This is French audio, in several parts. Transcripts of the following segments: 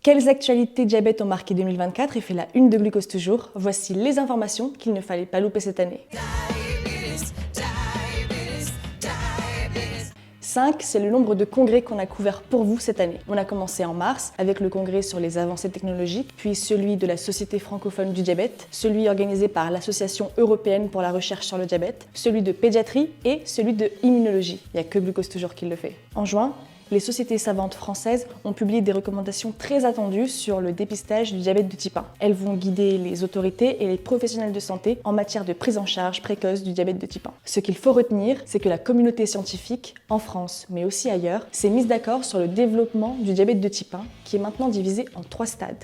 Quelles actualités diabète ont marqué 2024 et fait la une de Glucose Toujours? Voici les informations qu'il ne fallait pas louper cette année. 5, c'est le nombre de congrès qu'on a couvert pour vous cette année. On a commencé en mars avec le congrès sur les avancées technologiques, puis celui de la Société francophone du diabète, celui organisé par l'Association européenne pour la recherche sur le diabète, celui de pédiatrie et celui de immunologie. Il n'y a que Glucose Toujours qui le fait. En juin, les sociétés savantes françaises ont publié des recommandations très attendues sur le dépistage du diabète de type 1. Elles vont guider les autorités et les professionnels de santé en matière de prise en charge précoce du diabète de type 1. Ce qu'il faut retenir, c'est que la communauté scientifique, en France, mais aussi ailleurs, s'est mise d'accord sur le développement du diabète de type 1, qui est maintenant divisé en 3 stades.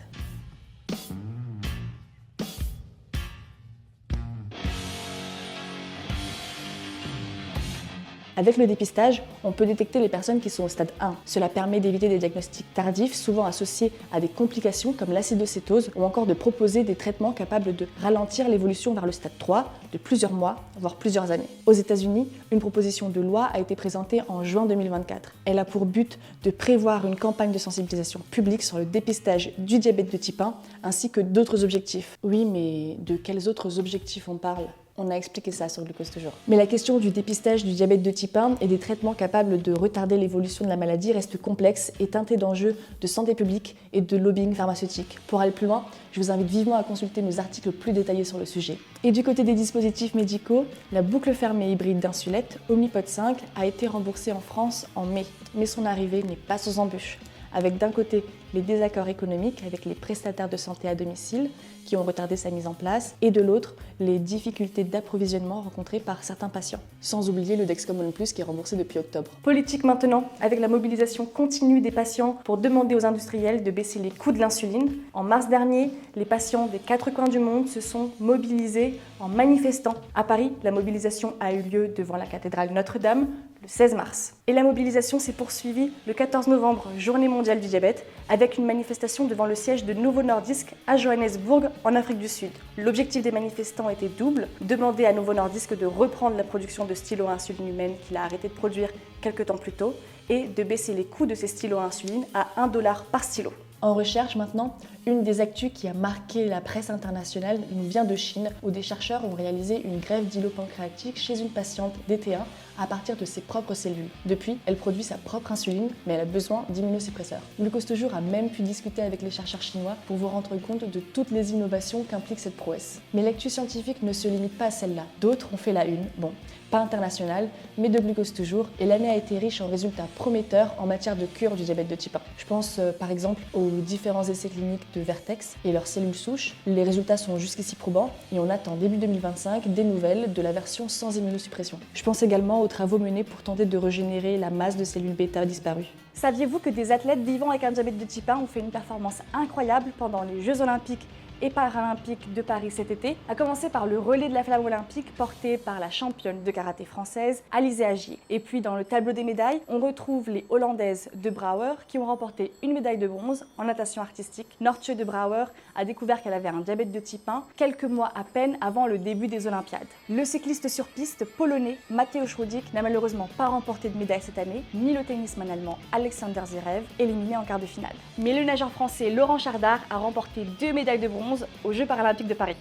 Avec le dépistage, on peut détecter les personnes qui sont au stade 1. Cela permet d'éviter des diagnostics tardifs, souvent associés à des complications comme l'acidocétose, ou encore de proposer des traitements capables de ralentir l'évolution vers le stade 3 de plusieurs mois, voire plusieurs années. Aux États-Unis, une proposition de loi a été présentée en juin 2024. Elle a pour but de prévoir une campagne de sensibilisation publique sur le dépistage du diabète de type 1, ainsi que d'autres objectifs. Oui, mais de quels autres objectifs on parle ? On a expliqué ça sur Glucose Toujours. Mais la question du dépistage du diabète de type 1 et des traitements capables de retarder l'évolution de la maladie reste complexe et teintée d'enjeux de santé publique et de lobbying pharmaceutique. Pour aller plus loin, je vous invite vivement à consulter nos articles plus détaillés sur le sujet. Et du côté des dispositifs médicaux, la boucle fermée hybride d'Insulet, Omnipod 5, a été remboursée en France en mai. Mais son arrivée n'est pas sans embûches, avec d'un côté les désaccords économiques avec les prestataires de santé à domicile qui ont retardé sa mise en place, et de l'autre, les difficultés d'approvisionnement rencontrées par certains patients. Sans oublier le Dexcom ONE+ qui est remboursé depuis octobre. Politique maintenant, avec la mobilisation continue des patients pour demander aux industriels de baisser les coûts de l'insuline. En mars dernier, les patients des 4 coins du monde se sont mobilisés en manifestant. À Paris, la mobilisation a eu lieu devant la cathédrale Notre-Dame le 16 mars. Et la mobilisation s'est poursuivie le 14 novembre, journée mondiale du diabète, avec une manifestation devant le siège de Novo Nordisk à Johannesburg, en Afrique du Sud. L'objectif des manifestants était double, demander à Novo Nordisk de reprendre la production de stylos à insuline humaine qu'il a arrêté de produire quelques temps plus tôt, et de baisser les coûts de ces stylos à insuline à 1 $ par stylo. En recherche maintenant, une des actus qui a marqué la presse internationale nous vient de Chine, où des chercheurs ont réalisé une greffe d'îlot pancréatique chez une patiente DT1 à partir de ses propres cellules. Depuis, elle produit sa propre insuline, mais elle a besoin d'immunosuppresseurs. Glucose Toujours a même pu discuter avec les chercheurs chinois pour vous rendre compte de toutes les innovations qu'implique cette prouesse. Mais l'actu scientifique ne se limite pas à celle-là. D'autres ont fait la une, bon, pas internationale, mais de Glucose Toujours, et l'année a été riche en résultats prometteurs en matière de cure du diabète de type 1. Je pense par exemple aux différents essais cliniques de Vertex et leurs cellules souches. Les résultats sont jusqu'ici probants et on attend début 2025 des nouvelles de la version sans immunosuppression. Je pense également aux travaux menés pour tenter de régénérer la masse de cellules bêta disparues. Saviez-vous que des athlètes vivant avec un diabète de type 1 ont fait une performance incroyable pendant les Jeux Olympiques et paralympiques de Paris cet été, à commencer par le relais de la flamme olympique porté par la championne de karaté française, Alizé Agier. Et puis dans le tableau des médailles, on retrouve les Hollandaises de Brouwer qui ont remporté une médaille de bronze en natation artistique. Noortje de Brouwer a découvert qu'elle avait un diabète de type 1 quelques mois à peine avant le début des Olympiades. Le cycliste sur piste polonais Mateusz Rudik n'a malheureusement pas remporté de médaille cette année, ni le tennisman allemand Alexander Zverev, éliminé en quart de finale. Mais le nageur français Laurent Chardard a remporté 2 médailles de bronze aux Jeux paralympiques de Paris.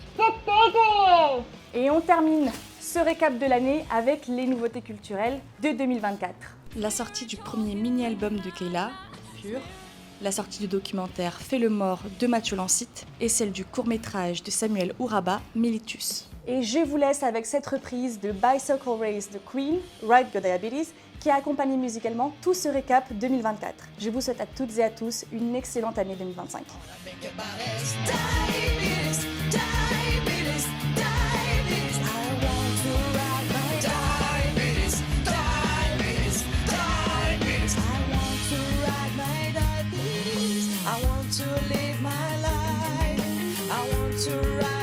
Et on termine ce récap de l'année avec les nouveautés culturelles de 2024. La sortie du premier mini-album de Keila, Pure, la sortie du documentaire Fais le mort de Mathieu Lancite et celle du court-métrage de Samuel Ouraba, Militus. Et je vous laisse avec cette reprise de Bicycle Race de Queen, Ride Your Diabetes, qui a accompagné musicalement tout ce récap 2024. Je vous souhaite à toutes et à tous une excellente année 2025. To live my life, I want to ride.